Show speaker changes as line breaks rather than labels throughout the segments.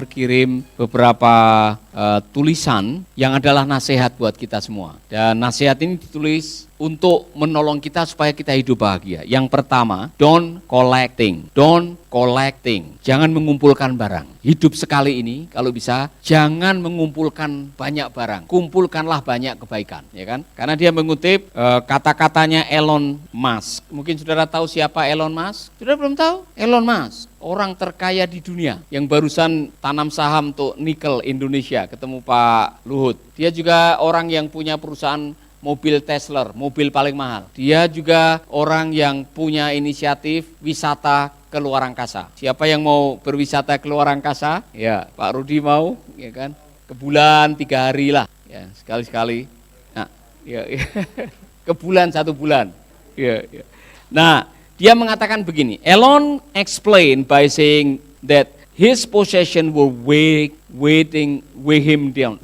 Damar kirim beberapa tulisan yang adalah nasihat buat kita semua. Dan nasihat ini ditulis untuk menolong kita supaya kita hidup bahagia. Yang pertama, don't collecting. Jangan mengumpulkan barang. Hidup sekali ini kalau bisa jangan mengumpulkan banyak barang. Kumpulkanlah banyak kebaikan, ya kan? Karena dia mengutip kata-katanya Elon Musk. Mungkin saudara tahu siapa Elon Musk? Saudara belum tahu? Elon Musk, orang terkaya di dunia yang barusan tanam saham untuk nikel Indonesia, ketemu Pak Luhut. Dia juga orang yang punya perusahaan mobil Tesla, mobil paling mahal. Dia juga orang yang punya inisiatif wisata ke luar angkasa. Siapa yang mau berwisata ke luar angkasa? Ya, Pak Rudi mau, ya kan? Ke bulan 3 hari lah, ya sekali-sekali. Nah, ya, ya. Ke bulan 1 bulan. Ya, ya. Nah, dia mengatakan begini. Elon explained by saying that his possession will weigh him down.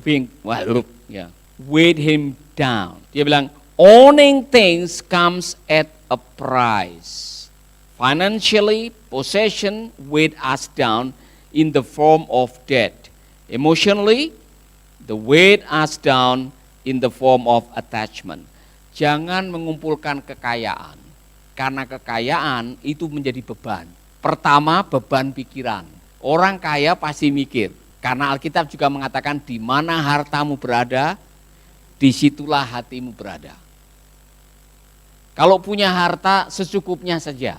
Weigh him down. Dia bilang, owning things comes at a price. Financially, possession weighed us down in the form of debt. Emotionally, the weight us down in the form of attachment. Jangan mengumpulkan kekayaan, karena kekayaan itu menjadi beban. Pertama, beban pikiran. Orang kaya pasti mikir, karena Alkitab juga mengatakan di mana hartamu berada, disitulah hatimu berada. Kalau punya harta secukupnya saja.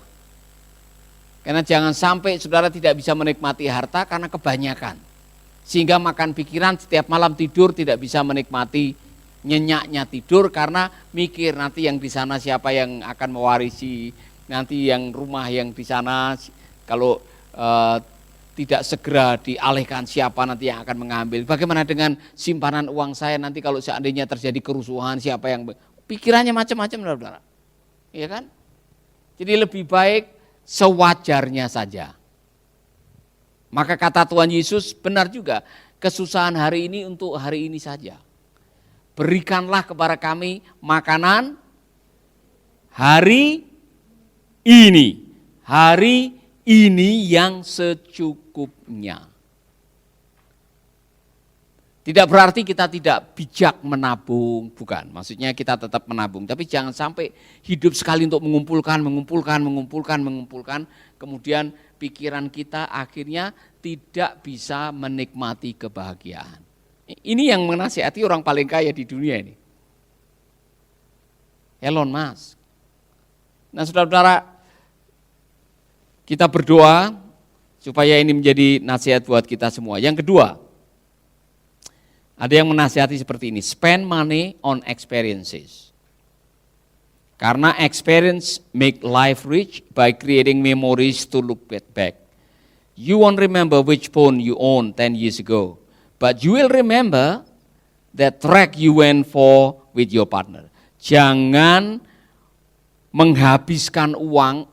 Karena jangan sampai saudara tidak bisa menikmati harta karena kebanyakan. Sehingga makan pikiran setiap malam tidur tidak bisa menikmati nyenyaknya tidur karena mikir nanti yang di sana siapa yang akan mewarisi, nanti yang rumah yang di sana kalau tidak segera dialihkan siapa nanti yang akan mengambil. Bagaimana dengan simpanan uang saya nanti kalau seandainya terjadi kerusuhan siapa yang pikirannya macam-macam saudara. Iya kan? Jadi lebih baik sewajarnya saja. Maka kata Tuhan Yesus benar juga, kesusahan hari ini untuk hari ini saja. Berikanlah kepada kami makanan hari ini. Hari ini yang secukupnya. Tidak berarti kita tidak bijak menabung, bukan. Maksudnya kita tetap menabung, tapi jangan sampai hidup sekali untuk mengumpulkan, kemudian pikiran kita akhirnya tidak bisa menikmati kebahagiaan. Ini yang menasihati orang paling kaya di dunia ini. Elon Musk. Nah, saudara-saudara, kita berdoa supaya ini menjadi nasihat buat kita semua. Yang kedua, ada yang menasihati seperti ini, spend money on experiences. Karena experience make life rich by creating memories to look back. You won't remember which phone you owned 10 years ago, but you will remember that trek you went for with your partner. Jangan menghabiskan uang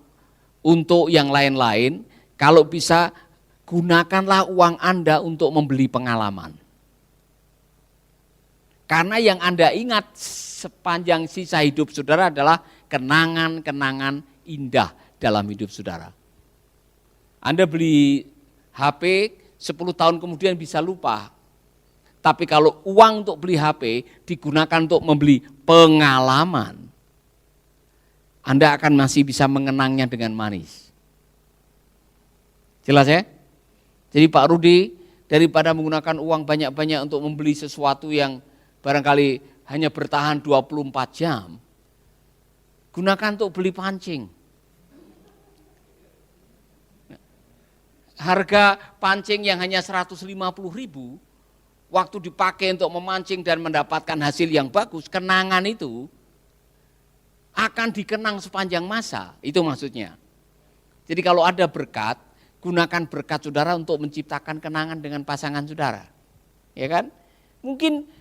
untuk yang lain-lain, kalau bisa gunakanlah uang Anda untuk membeli pengalaman. Karena yang Anda ingat sepanjang sisa hidup saudara adalah kenangan-kenangan indah dalam hidup saudara. Anda beli HP 10 tahun kemudian bisa lupa. Tapi kalau uang untuk beli HP digunakan untuk membeli pengalaman, Anda akan masih bisa mengenangnya dengan manis. Jelas ya? Jadi Pak Rudi, daripada menggunakan uang banyak-banyak untuk membeli sesuatu yang barangkali hanya bertahan 24 jam, gunakan untuk beli pancing. Harga pancing yang hanya 150.000, waktu dipakai untuk memancing dan mendapatkan hasil yang bagus, kenangan itu akan dikenang sepanjang masa, itu maksudnya. Jadi kalau ada berkat, gunakan berkat saudara untuk menciptakan kenangan dengan pasangan saudara. Ya kan? Mungkin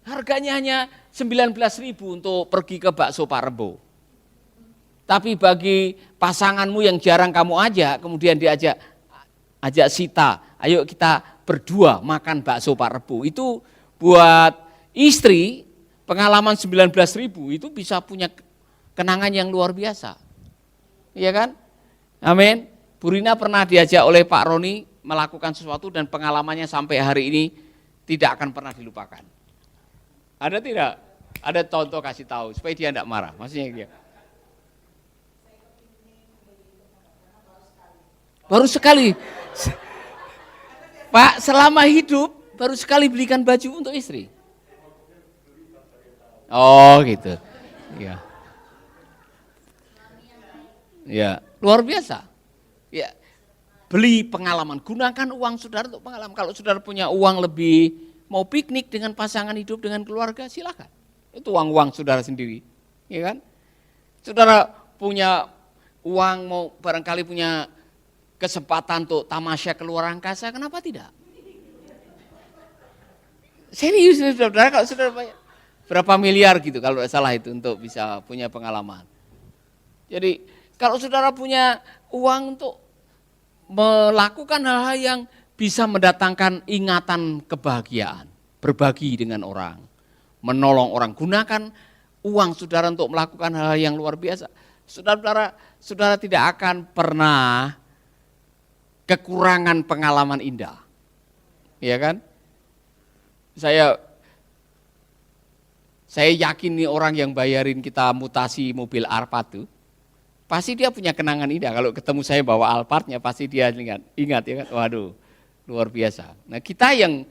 harganya hanya 19.000 untuk pergi ke bakso Pak Rebo. Tapi bagi pasanganmu yang jarang kamu ajak, kemudian ajak Sita, ayo kita berdua makan bakso Pak Rebo. Itu buat istri, pengalaman 19.000 itu bisa punya kenangan yang luar biasa. Iya kan? Amin. Bu Rina pernah diajak oleh Pak Roni melakukan sesuatu dan pengalamannya sampai hari ini tidak akan pernah dilupakan. Ada tidak? Ada contoh kasih tahu supaya dia tidak marah. Maksudnya dia. Baru sekali. Pak, selama hidup baru sekali belikan baju untuk istri. Oh gitu. Iya. Ya, luar biasa. Ya, beli pengalaman, gunakan uang saudara untuk pengalaman. Kalau saudara punya uang lebih, mau piknik dengan pasangan hidup, dengan keluarga, silakan. Itu uang saudara sendiri, ya kan? Saudara punya uang, mau barangkali punya kesempatan untuk tamasya keluar angkasa, kenapa tidak? Serius, saudara, kalau saudara banyak, berapa miliar gitu kalau tidak salah itu untuk bisa punya pengalaman. Jadi kalau saudara punya uang untuk melakukan hal-hal yang bisa mendatangkan ingatan kebahagiaan, berbagi dengan orang, menolong orang, gunakan uang saudara untuk melakukan hal-hal yang luar biasa. Saudara tidak akan pernah kekurangan pengalaman indah. Ya kan? Saya yakin nih orang yang bayarin kita mutasi mobil Alphard tuh, pasti dia punya kenangan indah. Kalau ketemu saya bawa Alphardnya pasti dia ingat ya kan, waduh luar biasa. Nah kita yang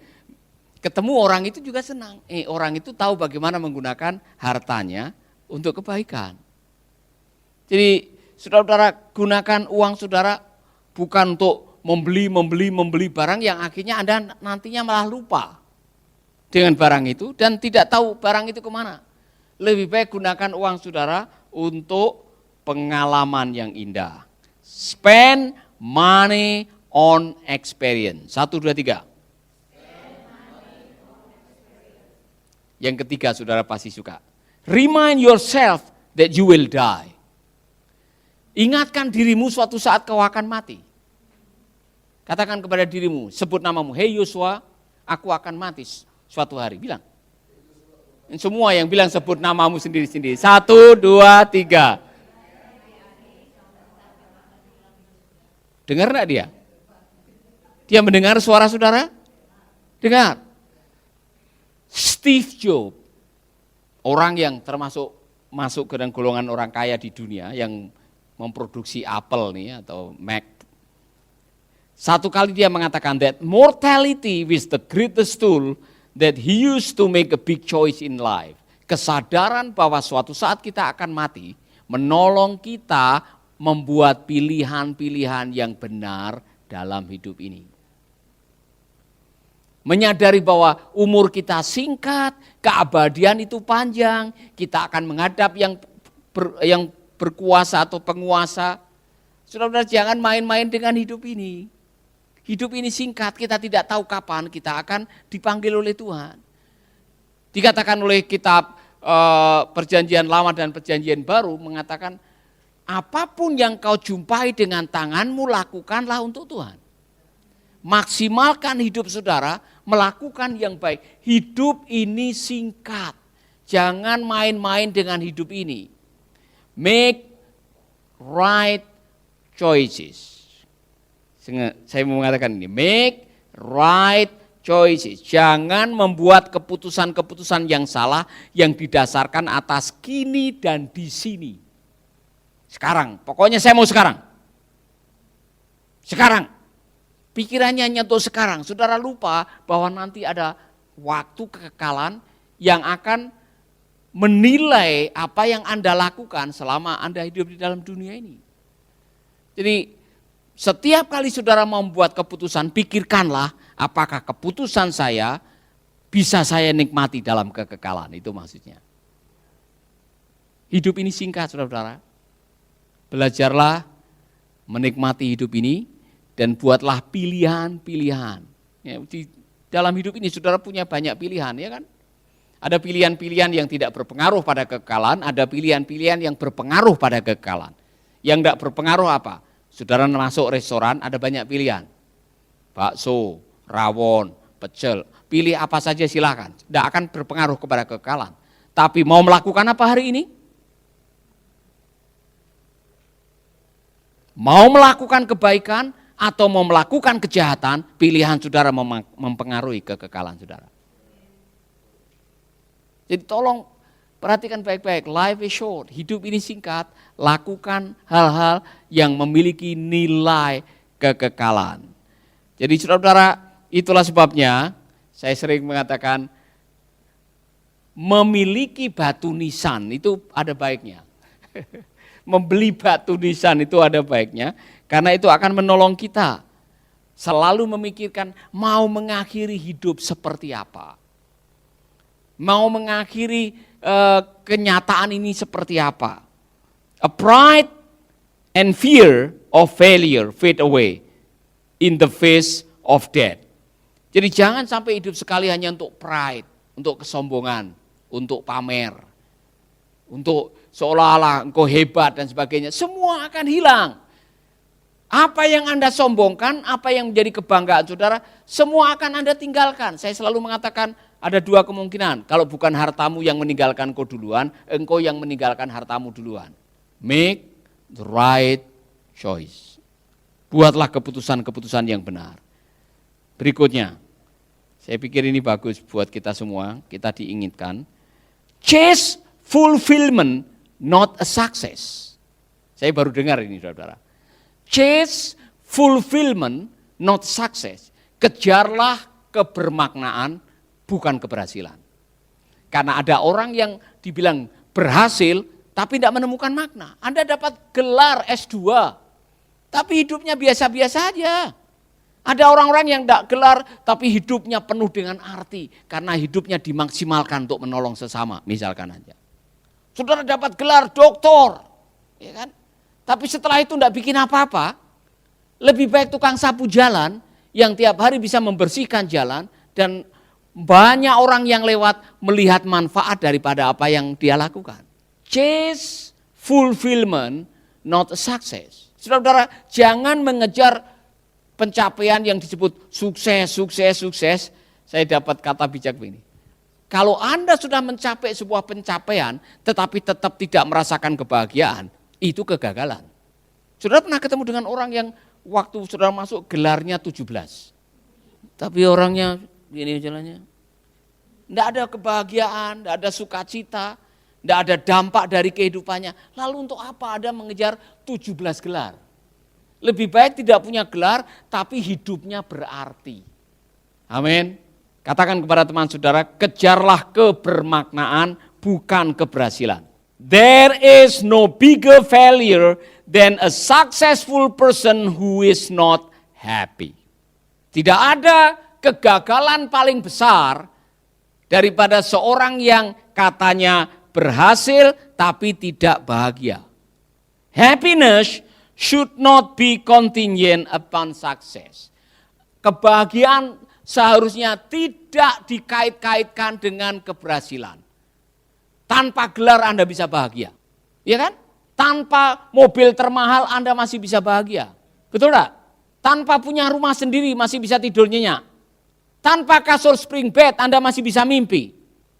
ketemu orang itu juga senang. Orang itu tahu bagaimana menggunakan hartanya untuk kebaikan. Jadi saudara-saudara gunakan uang saudara bukan untuk membeli barang yang akhirnya Anda nantinya malah lupa dengan barang itu dan tidak tahu barang itu kemana. Lebih baik gunakan uang saudara untuk pengalaman yang indah. Spend money on experience. 1, 2, 3. Yang ketiga saudara pasti suka. Remind yourself that you will die. Ingatkan dirimu suatu saat kau akan mati. Katakan kepada dirimu, sebut namamu, hey Yosua, aku akan mati suatu hari. Bilang. Semua yang bilang sebut namamu sendiri-sendiri. 1, 2, 3. Dengar enggak dia? Dia mendengar suara saudara? Dengar. Steve Jobs, orang yang masuk ke dalam golongan orang kaya di dunia yang memproduksi Apple nih atau Mac. Satu kali dia mengatakan that mortality is the greatest tool that he used to make a big choice in life. Kesadaran bahwa suatu saat kita akan mati menolong kita membuat pilihan-pilihan yang benar dalam hidup ini. Menyadari bahwa umur kita singkat, keabadian itu panjang, kita akan menghadap yang berkuasa atau penguasa. Saudara-saudara jangan main-main dengan hidup ini. Hidup ini singkat, kita tidak tahu kapan kita akan dipanggil oleh Tuhan. Dikatakan oleh kitab Perjanjian Lama dan Perjanjian Baru mengatakan, apapun yang kau jumpai dengan tanganmu lakukanlah untuk Tuhan. Maksimalkan hidup saudara, melakukan yang baik. Hidup ini singkat, jangan main-main dengan hidup ini. Make right choices. Saya mau mengatakan ini, make right choices. Jangan membuat keputusan-keputusan yang salah yang didasarkan atas kini dan di sini. Sekarang, pokoknya saya mau sekarang. Sekarang. Pikirannya hanya untuk sekarang. Saudara lupa bahwa nanti ada waktu kekekalan yang akan menilai apa yang Anda lakukan selama Anda hidup di dalam dunia ini. Jadi setiap kali saudara membuat keputusan, pikirkanlah apakah keputusan saya bisa saya nikmati dalam kekekalan. Itu maksudnya. Hidup ini singkat, saudara-saudara. Belajarlah menikmati hidup ini dan buatlah pilihan-pilihan. Ya, di dalam hidup ini saudara punya banyak pilihan, ya kan? Ada pilihan-pilihan yang tidak berpengaruh pada kekekalan, ada pilihan-pilihan yang berpengaruh pada kekekalan. Yang tidak berpengaruh apa? Saudara masuk restoran, ada banyak pilihan. Bakso, rawon, pecel, pilih apa saja silakan. Tidak akan berpengaruh kepada kekekalan. Tapi mau melakukan apa hari ini? Mau melakukan kebaikan atau mau melakukan kejahatan, pilihan saudara mempengaruhi kekekalan saudara. Jadi tolong perhatikan baik-baik, life is short, hidup ini singkat, lakukan hal-hal yang memiliki nilai kekekalan. Jadi saudara-saudara, itulah sebabnya saya sering mengatakan memiliki batu nisan itu ada baiknya. Membeli batu nisan itu ada baiknya, karena itu akan menolong kita selalu memikirkan mau mengakhiri hidup seperti apa. Mau mengakhiri kenyataan ini seperti apa. A pride and fear of failure fade away in the face of death. Jadi jangan sampai hidup sekali hanya untuk pride, untuk kesombongan, untuk pamer, untuk seolah-olah engkau hebat dan sebagainya. Semua akan hilang. Apa yang Anda sombongkan, apa yang menjadi kebanggaan saudara, semua akan Anda tinggalkan. Saya selalu mengatakan ada dua kemungkinan. Kalau bukan hartamu yang meninggalkan engkau duluan, engkau yang meninggalkan hartamu duluan. Make the right choice. Buatlah keputusan-keputusan yang benar. Berikutnya, saya pikir ini bagus buat kita semua, kita diinginkan. Chase fulfillment, not a success. Saya baru dengar ini saudara. Chase fulfillment, not success. Kejarlah kebermaknaan, bukan keberhasilan. Karena ada orang yang dibilang berhasil, tapi tidak menemukan makna. Anda dapat gelar S2, tapi hidupnya biasa-biasa aja. Ada orang-orang yang tidak gelar, tapi hidupnya penuh dengan arti. Karena hidupnya dimaksimalkan untuk menolong sesama, misalkan aja. Saudara dapat gelar doktor, ya kan? Tapi setelah itu tidak bikin apa-apa, lebih baik tukang sapu jalan yang tiap hari bisa membersihkan jalan dan banyak orang yang lewat melihat manfaat daripada apa yang dia lakukan. Chase fulfillment, not success. Saudara-saudara, jangan mengejar pencapaian yang disebut sukses, sukses, sukses. Saya dapat kata bijak begini. Kalau Anda sudah mencapai sebuah pencapaian tetapi tetap tidak merasakan kebahagiaan, itu kegagalan. Saudara pernah ketemu dengan orang yang waktu saudara masuk gelarnya 17. Tapi orangnya gini jalannya. Tidak ada kebahagiaan, tidak ada sukacita, tidak ada dampak dari kehidupannya. Lalu untuk apa Anda mengejar 17 gelar? Lebih baik tidak punya gelar tapi hidupnya berarti. Amin. Katakan kepada teman saudara, kejarlah kebermaknaan bukan keberhasilan. There is no bigger failure than a successful person who is not happy. Tidak ada kegagalan paling besar daripada seorang yang katanya berhasil tapi tidak bahagia. Happiness should not be contingent upon success. Kebahagiaan seharusnya tidak dikait-kaitkan dengan keberhasilan. Tanpa gelar Anda bisa bahagia, ya kan? Tanpa mobil termahal Anda masih bisa bahagia, betul tak? Tanpa punya rumah sendiri masih bisa tidur nyenyak. Tanpa kasur spring bed Anda masih bisa mimpi,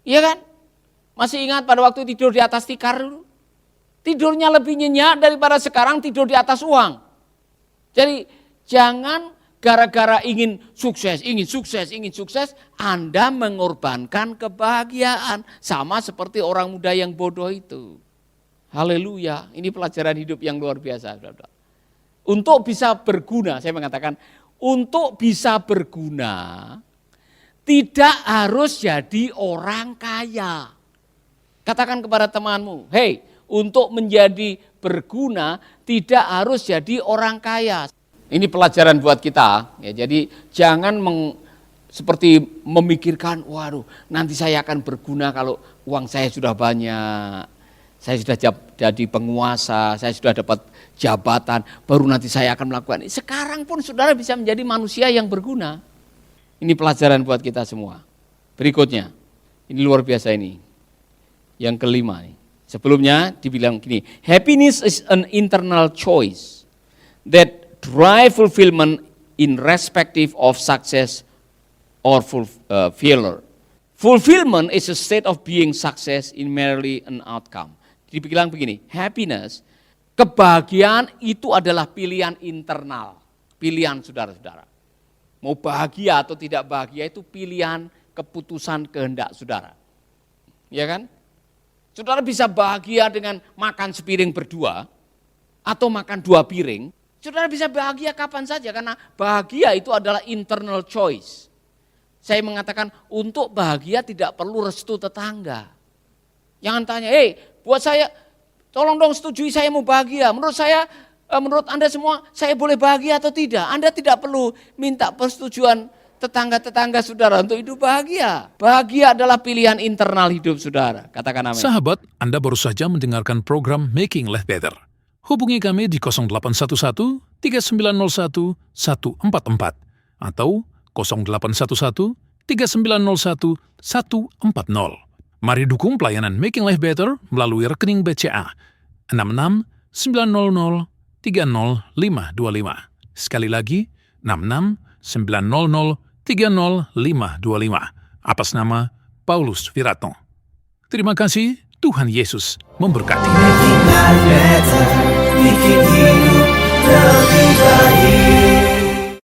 ya kan? Masih ingat pada waktu tidur di atas tikar dulu? Tidurnya lebih nyenyak daripada sekarang tidur di atas uang. Jadi jangan gara-gara ingin sukses, Anda mengorbankan kebahagiaan. Sama seperti orang muda yang bodoh itu. Haleluya, ini pelajaran hidup yang luar biasa. Untuk bisa berguna, saya mengatakan, untuk bisa berguna, tidak harus jadi orang kaya. Katakan kepada temanmu, hey, untuk menjadi berguna, tidak harus jadi orang kaya. Ini pelajaran buat kita, ya. Jadi jangan seperti memikirkan, waduh nanti saya akan berguna kalau uang saya sudah banyak, saya sudah jadi penguasa, saya sudah dapat jabatan, baru nanti saya akan melakukan ini. Sekarang pun saudara bisa menjadi manusia yang berguna. Ini pelajaran buat kita semua. Berikutnya, ini luar biasa ini, yang kelima nih. Sebelumnya dibilang gini, happiness is an internal choice that drive fulfillment in respective of success or failure. Fulfillment is a state of being success in merely an outcome. Jadi bilang begini, happiness, kebahagiaan itu adalah pilihan internal. pilihan saudara-saudara. Mau bahagia atau tidak bahagia itu pilihan, keputusan, kehendak saudara. Ya kan? Saudara bisa bahagia dengan makan sepiring berdua atau makan 2 piring. Saudara bisa bahagia kapan saja karena bahagia itu adalah internal choice. Saya mengatakan untuk bahagia tidak perlu restu tetangga. Jangan tanya, buat saya, tolong dong setujui saya mau bahagia. Menurut Anda semua, saya boleh bahagia atau tidak? Anda tidak perlu minta persetujuan tetangga-tetangga saudara untuk hidup bahagia. Bahagia adalah pilihan internal hidup saudara. Katakan amin.
Sahabat, Anda baru saja mendengarkan program Making Life Better. Hubungi kami di 0811 3901 144 atau 0811 3901 140. Mari dukung pelayanan Making Life Better melalui rekening BCA 66 900 30525. Sekali lagi, 66 900 30525. Atas nama Paulus Wiratno. Terima kasih, Tuhan Yesus memberkati.
Making life better, bikin hidup lebih baik.